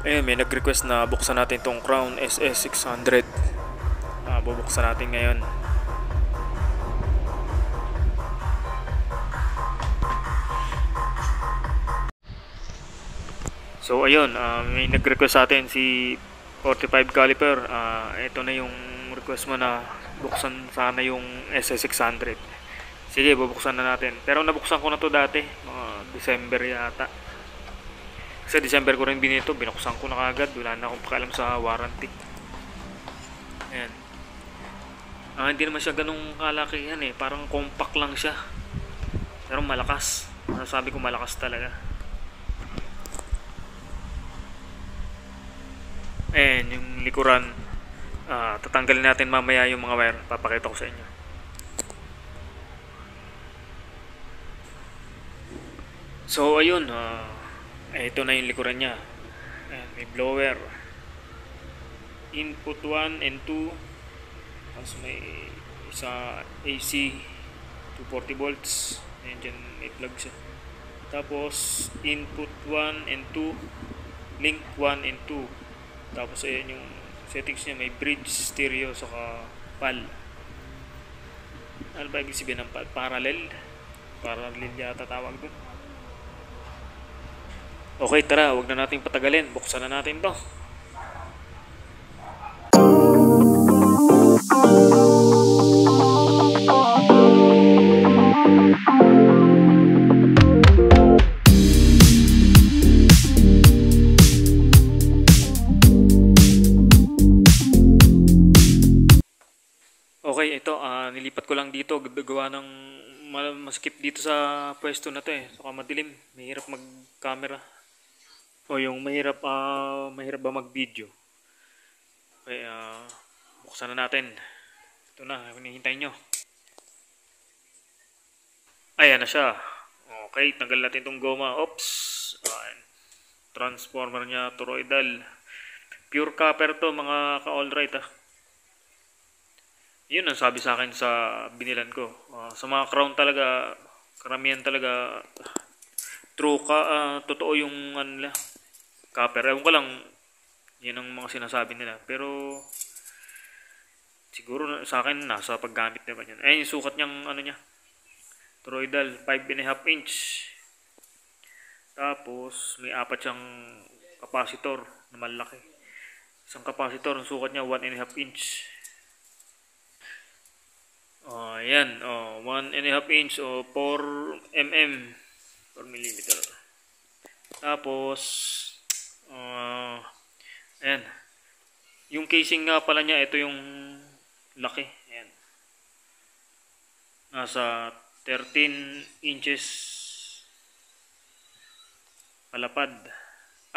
Ayun, may nag-request na buksan natin tong Crown SS600. Bubuksan natin ngayon. So ayun, may nag-request sa atin si 45 caliper. Ito na yung request mo na buksan sana yung SS600. Sige, bubuksan na natin. Pero nabuksan ko na to dati, mga December yata. Sa December ko rin binito, binuksan ko na kagad. Wala na akong pakialam sa warranty. Ayan. Hindi naman siya ganung kalakihan eh. Parang compact lang siya. Pero malakas. Sabi ko malakas talaga. Ayan, yung likuran. Tatanggalin natin mamaya yung mga wire. Papakita ko sa inyo. So ayun, ito na yung likuran niya. Ayan, may blower. Input 1 and 2. Tapos may isa AC 240 volts. Ayan, dyan may plug siya. Tapos input 1 and 2, link 1 and 2. Tapos ayan yung settings niya, may bridge, stereo, saka PAL. Ano ba ibig sabihin ng PAL? Parallel yata tawag doon. Okay, tara, wag na nating patagalin. Buksan na natin to. Okay, ito, nilipat ko lang dito. Gawa ng maskip dito sa pwesto na to eh. Saka madilim. Mahirap mag-camera. O yung mahirap ba mag-video. Okay, buksan na natin. Ito na, hinihintay nyo. Ayan na siya. Okay, tanggal natin itong goma. Oops. Transformer niya, toroidal. Pure copper to mga ka-alright Yun ang sabi sa akin sa binilan ko. Sa mga crown talaga, karamihan talaga, totoo yung copper. Ewan ko lang, yun ang mga sinasabi nila. Pero, siguro sa akin, nasa paggamit naman yan. Ayun yung sukat niyang, niya, toroidal, 5.5 inch. Tapos, may apat siyang capacitor na malaki. Isang capacitor, ang sukat niya, 1.5 inch. Ayan, 1.5 inch o 4 mm, 4 millimeter. Tapos, ayan. Yung casing nga pala niya, ito yung laki. Ayan. Nasa 13 inches palapad.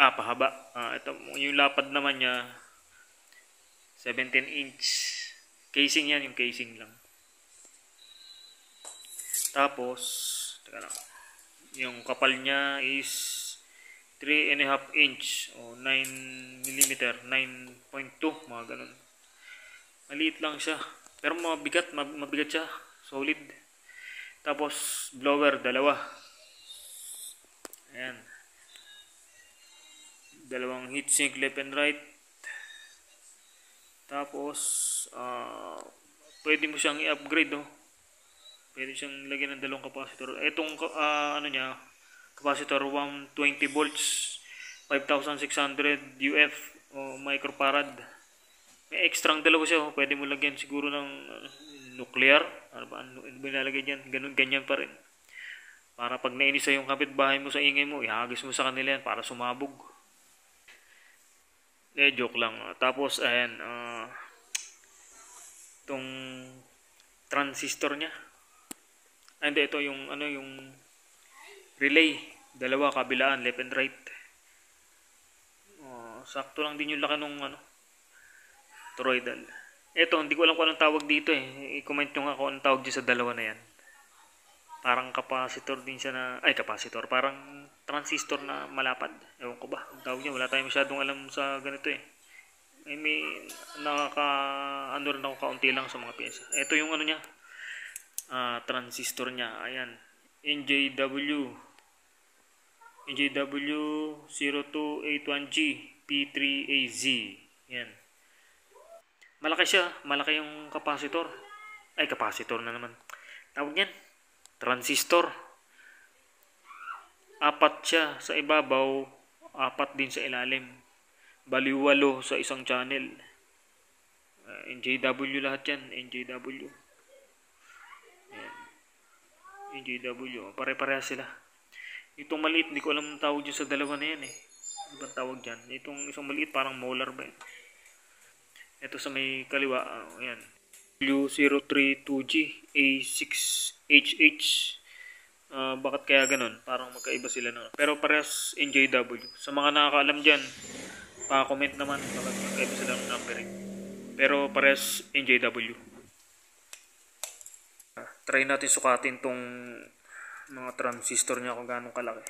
Pahaba. Ito, yung lapad naman niya, 17 inch. Casing yan, yung casing lang. Tapos, teka lang. Yung kapal niya is 3.5 inch o 9 mm, 9.2, mga ganun. Maliit lang siya. Pero mabigat siya. Solid. Tapos, blower, dalawa. Ayan. Dalawang heatsink left and right. Tapos, pwede mo siyang i-upgrade, Pwede siyang lagyan ng dalawang capacitor. Itong capacitor 120 volts, 5600 UF o microfarad. May extra dalawa siya, Pwede mo lagyan siguro ng nuclear. Ano ba nilalagay diyan? Ganyan pa rin. Para pag nainis sa yung kapitbahay mo sa ingay mo, ihagis mo sa kanila yan para sumabog. Joke lang. Tapos ayan, itong transistor niya. Hindi, ito yung yung relay, dalawa kabilaan, left and right. Sakto lang din yung laki nung toroidal. Ito, hindi ko alam kung anong tawag dito I-comment nyo nga kung anong tawag dyan sa dalawa na yan. Parang capacitor din siya capacitor, parang transistor na malapad. Ewan ko ba, ang tawag niya, wala tayong masyadong alam sa ganito may rin ako kaunti lang sa mga pyesa. Ito yung niya, transistor niya. Ayan, NJW 0281G P3AZ. Yan. Malaki siya. Malaki yung capacitor. Ay, capacitor na naman. Tawag yan. Transistor. 4 siya sa ibabaw. 4 din sa ilalim. Bali 8 sa isang channel. NJW lahat yan. NJW. Ayan. NJW. Pare-pareha sila. Itong maliit, hindi ko alam ang tawag dyan sa dalawa na yan eh. Ano ba tawag dyan? Itong isang maliit, parang molar ba yan? Ito sa may kaliwa, ayan. W032G A6HH. Bakit kaya ganun? Parang magkaiba sila na. Pero parehas NJW. Sa mga nakakaalam dyan, pa-comment naman bakit magkaiba sila ng numbering. Pero parehas NJW. Try natin sukatin tong mga transistor niya kung gaano kalaki.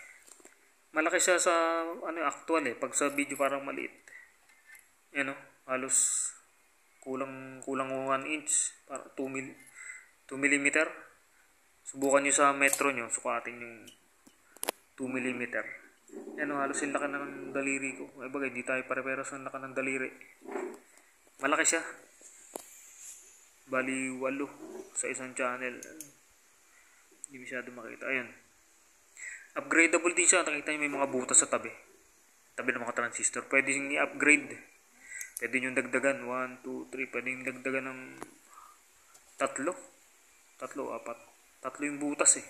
Malaki siya sa actual eh. Pag sa video parang maliit. Yan o. Halos kulang 1 inch. Para 2 mm. Subukan nyo sa metro nyo. Sukatin yung 2 mm. Yan o. Halos yung laki ng daliri ko. Ay bagay, di tayo pare-peros ng laki ng daliri. Malaki siya. Bali 8 sa isang channel. Hindi masyado makita. Ayan. Upgradable din siya. Nakita nyo may mga butas sa tabi. Tabi ng mga transistor. Pwede nyo i-upgrade. Pwede nyo dagdagan. 1, 2, 3. Pwede nyo dagdagan ng 3. 4. 3 yung butas eh.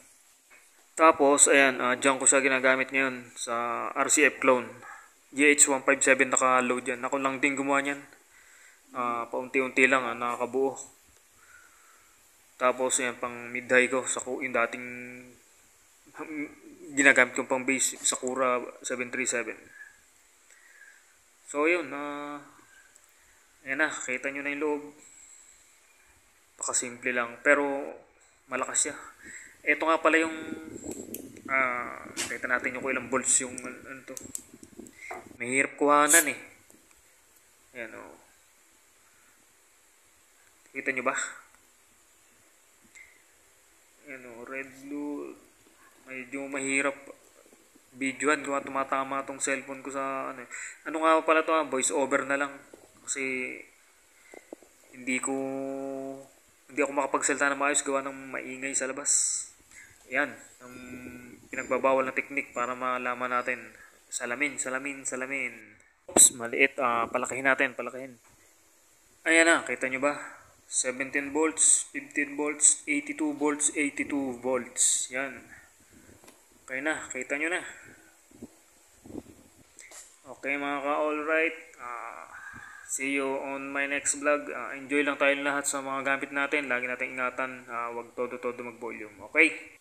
Tapos, ayan. Diyan ko siya ginagamit ngayon sa RCF clone. GH157 naka-load yan. Ako lang din gumawa niyan. Paunti-unti lang. Nakakabuo. Tapos yan pang mid-high ko sa yung dating ginagamit kong pang base sa Sakura 737. So yun, ayan na, kita nyo na yung loob. Pakasimple lang, pero malakas siya. Ito nga pala yung kita natin yung ilang volts yung ano to. Mahirap kuhanan eh. Ayan o. Kita nyo ba? Ano, red, blue, medyo mahirap videoan kung tumatama tong cellphone ko sa ano nga pala to, voice over na lang kasi hindi ako makapagsalita na maayos gawa ng maingay sa labas. Yan ang pinagbabawal na technique para malaman natin. Salamin. Oops, maliit. Palakihin natin, ayan na, kita nyo ba? 17 volts, 15 volts, 82 volts, 82 volts. Yan. Okay na, kita nyo na. Okay mga ka-alright. See you on my next vlog. Enjoy lang tayo lahat sa mga gamit natin. Lagi natin ingatan. Huwag todo-todo mag-volume. Okay?